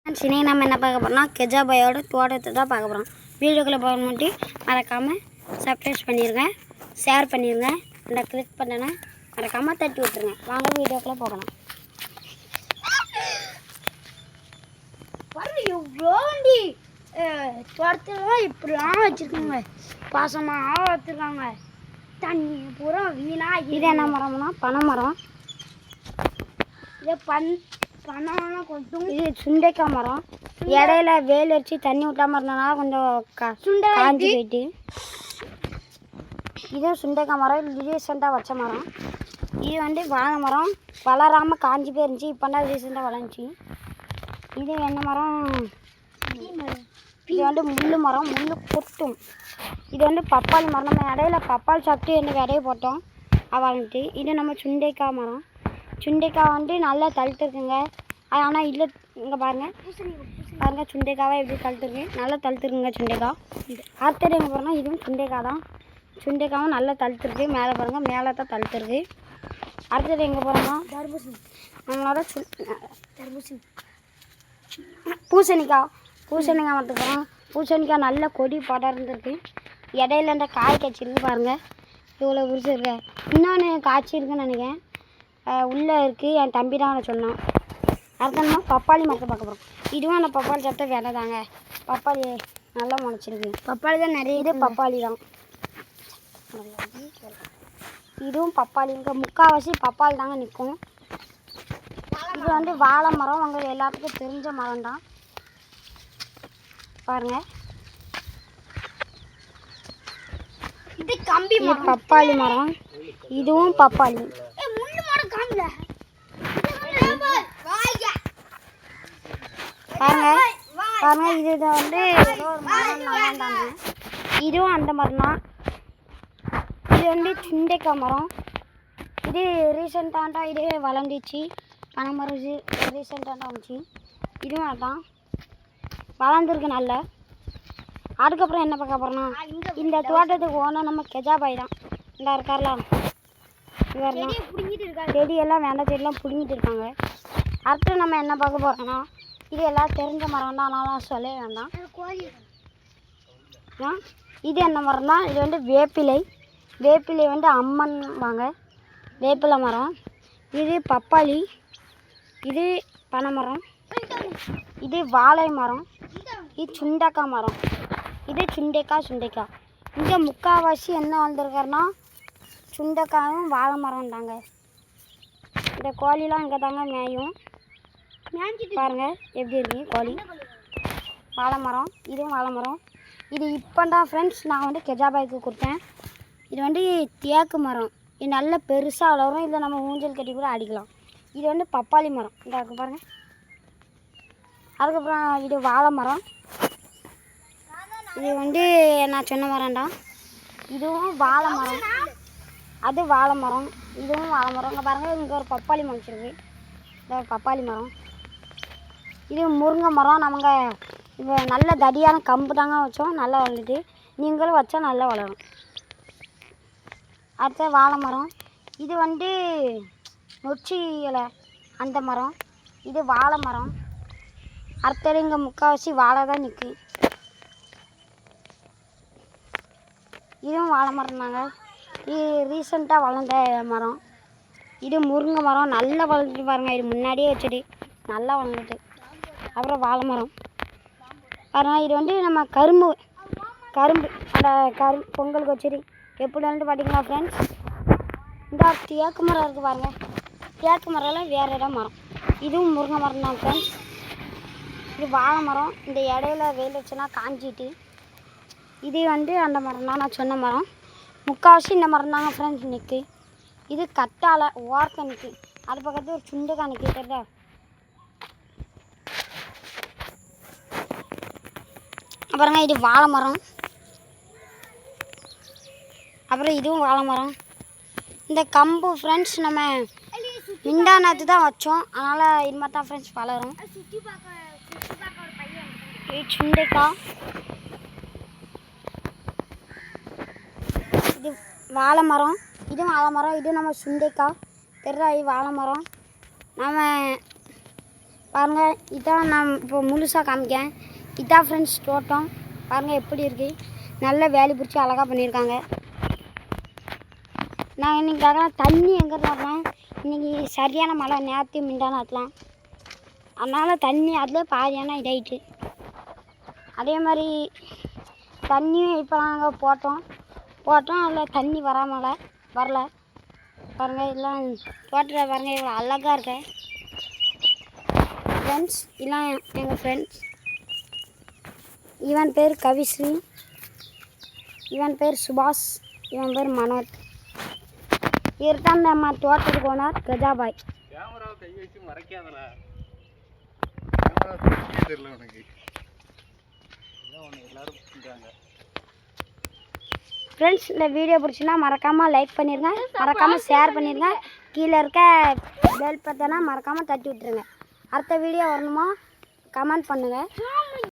இன்னைக்கு நம்ம என்ன பார்க்க போகிறோம்னா கெஜாபாயோட தோட்டத்தை தான் பார்க்க போகிறோம். வீடியோக்குள்ளே போக முன்னாடி மறக்காமல் சப்ஸ்கிரைப் பண்ணிடுங்க, ஷேர் பண்ணிடுங்க, இந்த கிளிக் பண்ணனை மறக்காமல் தட்டி விட்டுருங்க. வாங்க வீடியோக்குள்ளே போகலாம். எவ்வளோண்டி தோட்டத்தில் இப்படிலாம் வச்சுருக்காங்க, பாசமாக வச்சுருக்காங்க, தண்ணி பூரா வீணாக. இது என்ன மரம்னா பனை மரம். இதை பனம்லாம் கொஞ்சம். இது சுண்டைக்காய் மரம். இடையில வேல் வச்சு தண்ணி விட்டாமல் இருந்தனால கொஞ்சம் காஞ்சி போயிட்டு. இதுவும் சுண்டைக்காய் மரம். இது ரீசெண்டாக வச்ச மரம். இது வாழை மரம் வளராமல் காஞ்சி போயிருந்துச்சு. இப்போ தான் ரீசெண்டாக வளர்ந்துச்சு. இது என்ன மரம்? இது முள் மரம். முள் கொட்டும். இது பப்பாளி மரம். நம்ம இடையில பப்பாளி சாப்பிட்டு எனக்கு இடையே போட்டோம், வளர்ந்துட்டு. இது நம்ம சுண்டைக்காய் மரம். சுண்டைக்காய் நல்லா தழுத்துருக்குங்க. ஆனால் இல்லை, இங்கே பாருங்கள் சுண்டைக்காவை எப்படி தழுத்துருக்கு, நல்லா தழுத்துருக்குங்க சுண்டைக்காய். அடுத்தது எங்கே போகிறோம்னா இதுவும் சுண்டைக்காய் தான். சுண்டைக்காவும் நல்லா தழுத்துருக்கு. மேலே பாருங்கள், மேலே தான் தழுத்துருக்கு. அடுத்தது எங்கே போகிறோம்னா நம்மளோட பூசணிக்காய் மரத்துக்கு போகிறோம். பூசணிக்காய் நல்ல கொடி படர்ந்துருக்கு. இடையில இந்த காய் காய்ச்சிருக்கு பாருங்கள், இவ்வளோ பிடிச்சிருக்கு. இன்னொன்று காய்ச்சி இருக்குன்னு நினைக்கிறேன், உள்ளே இருக்குது. என் தம்பி தான் அவனை சொன்னான். அடுத்த பப்பாளி மரத்தை பார்க்க போகிறோம். இதுவும் அந்த பப்பாளி சாப்பிட்ட விதை தாங்க. பப்பாளி நல்லா முளைச்சிருக்கு. பப்பாளி தான் நிறைய. இது பப்பாளி தான். இதுவும் பப்பாளி. இங்கே முக்கால்வாசி பப்பாளி தாங்க நிற்கும். இது வாழை மரம். உங்களுக்கு எல்லாத்துக்கும் தெரிஞ்ச மரம் தான் பாருங்கள். இது கம்பி மரம், பப்பாளி மரம். இதுவும் பப்பாளி. பாருங்க இது ஏதோ ஒரு மரம் நல்லாண்டாங்க. இதுவும் அந்த மரம் தான். இது சுண்டைக்காய் மரம். இது ரீசெண்டாக இது வளர்ந்துச்சு. பனை மரம் ரீசெண்டாக வந்துச்சு. இதுவும் அதான் வளர்ந்துருக்கு நல்லா. அதுக்கப்புறம் என்ன பார்க்க போகிறோம்னா இந்த தோட்டத்துக்கு ஓனர் நம்ம கெஜாபாய் தான். இந்த இருக்கார்ல, செடியெல்லாம் வேண்டாம், செடியெல்லாம் பிடுங்கிட்டு இருக்காங்க. அடுத்து நம்ம என்ன பார்க்க போகிறோம்னா இது எல்லாம் தெரிஞ்ச மரம் தான், அதனால சொல்ல வேண்டாம். இது என்ன மரம் தான்? இது வேப்பிலை. வேப்பிலை அம்மன் வாங்க, வேப்பிலை மரம். இது பப்பாளி. இது பனை மரம். இது வாழை மரம். இது சுண்டைக்காய் மரம். இது சுண்டைக்காய். இங்கே முக்கால்வாசி என்ன வந்திருக்காருன்னா சுண்டைக்காயும் வாழை மரம் தாங்க. இந்த கோழிலாம் இங்கே தாங்க மேயும். பாருங்கள் எப்படி இருக்கு கோழி. வாழை மரம். இதுவும் வாழை மரம். இது இப்போ தான் ஃப்ரெண்ட்ஸ் நான் கெஜாபாய்க்கு கொடுத்தேன். இது தேக்கு மரம். இது நல்ல பெருசாக வளரும். இதில் நம்ம ஊஞ்சல் கட்டி கூட அடிக்கலாம். இது பப்பாளி மரம். இந்த இருக்கு பாருங்கள். அதுக்கப்புறம் இது வாழை மரம். இது நான் சொன்ன மரம்டா. இதுவும் வாழை மரம். அது வாழை மரம். இதுவும் வாழை மரம். இங்கே பாருங்கள், இங்கே ஒரு பப்பாளி மரம் வச்சுருக்கு. இந்த பப்பாளி மரம். இது முருங்கை மரம். நமக்கு இப்போ நல்ல தடியான கம்பு தாங்க வச்சோம், நல்லா வளருது. நீங்களும் வச்சா நல்லா வளரும். அடுத்த வாழை மரம். இது நொச்சி இலை அந்த மரம். இது வாழை மரம். அடுத்தது இங்கே முக்கால்வாசி வாழை தான் நிற்கும். இதுவும் வாழை மரம் தாங்க. இது ரீசெண்டாக வளர்ந்த மரம். இது முருங்கை மரம். நல்லா வளர்ந்துட்டு பாருங்கள். இது முன்னாடியே வச்சுட்டு நல்லா வளர்ந்துட்டு. அப்புறம் வாழை மரம் பாருங்கள். இது நம்ம கரும்பு அந்த பொங்கலுக்கு வச்சுட்டு எப்படி பார்த்தீங்களா ஃப்ரெண்ட்ஸ். இந்த தேக்கு மரம் இருக்குது பாருங்கள். தேக்கு மரம்லாம் வேறு இடம் மரம். இதுவும் முருங்கை மரம் தான் ஃப்ரெண்ட்ஸ். இது வாழை மரம். இந்த இடையில வெயில் வச்சுன்னா காஞ்சிட்டு. இது அந்த மரம் தான் நான் சொன்ன மரம். முக்கால்வாசி இந்த மரம் தாங்க ஃப்ரெண்ட்ஸ் நிற்கு. இது கட்டால் ஓரத்தை நிற்கு. அது பக்கத்து ஒரு சுண்டைக்காய் நிற்க தெரியுதா. அப்புறங்க இது வாழை மரம். அப்புறம் இதுவும் வாழை மரம். இந்த கம்பு ஃப்ரெண்ட்ஸ் நம்ம மிண்டானத்து தான் வச்சோம், அதனால் இது மாதிரி தான் ஃப்ரெண்ட்ஸ் வளரும். இது சுண்டைக்காய். இது வாழை மரம். இதுவும் வாழை மரம். இது நம்ம சுண்டைக்காய் தெரியுதா. இது வாழை மரம். நம்ம பாருங்கள் இதான் நான் இப்போ முழுசாக காமிக்கேன். இதான் ஃப்ரெண்ட்ஸ் தோட்டம். பாருங்கள் எப்படி இருக்குது. நல்ல வேலி பிடிச்சி அழகாக பண்ணியிருக்காங்க. நான் இன்றைக்கி தண்ணி எங்கே வரலாம், இன்றைக்கி சரியான மழை நேற்று மிண்டான ஆட்டலாம். அதனால் தண்ணி அதில் பாதியான இதாயிட்டு. அதே மாதிரி தண்ணியும் இப்போ நாங்கள் போட்டோம் அதில் தண்ணி வரல. பாருங்கள் இதெல்லாம் தோட்டத்தில் பாருங்கள் இவ்வளோ அழகாக இருக்கேன் ஃப்ரெண்ட்ஸ். இதெல்லாம் எங்கள் ஃப்ரெண்ட்ஸ். இவன் பேர் கவிஸ்ரீ, இவன் பேர் சுபாஷ், இவன் பேர் மனோஜ். இவர் தான் நம்ம தோட்டத்துக்கு ஓனர் கஜாபாய். ஃப்ரெண்ட்ஸ் இந்த வீடியோ பிடிச்சின்னா மறக்காமல் லைக் பண்ணிடுங்க, மறக்காமல் ஷேர் பண்ணிடுங்க. கீழே இருக்க பெல் பட்டனை மறக்காமல் தட்டி விட்டுருங்க. அடுத்த வீடியோ வரணுமா கமெண்ட் பண்ணுங்கள்.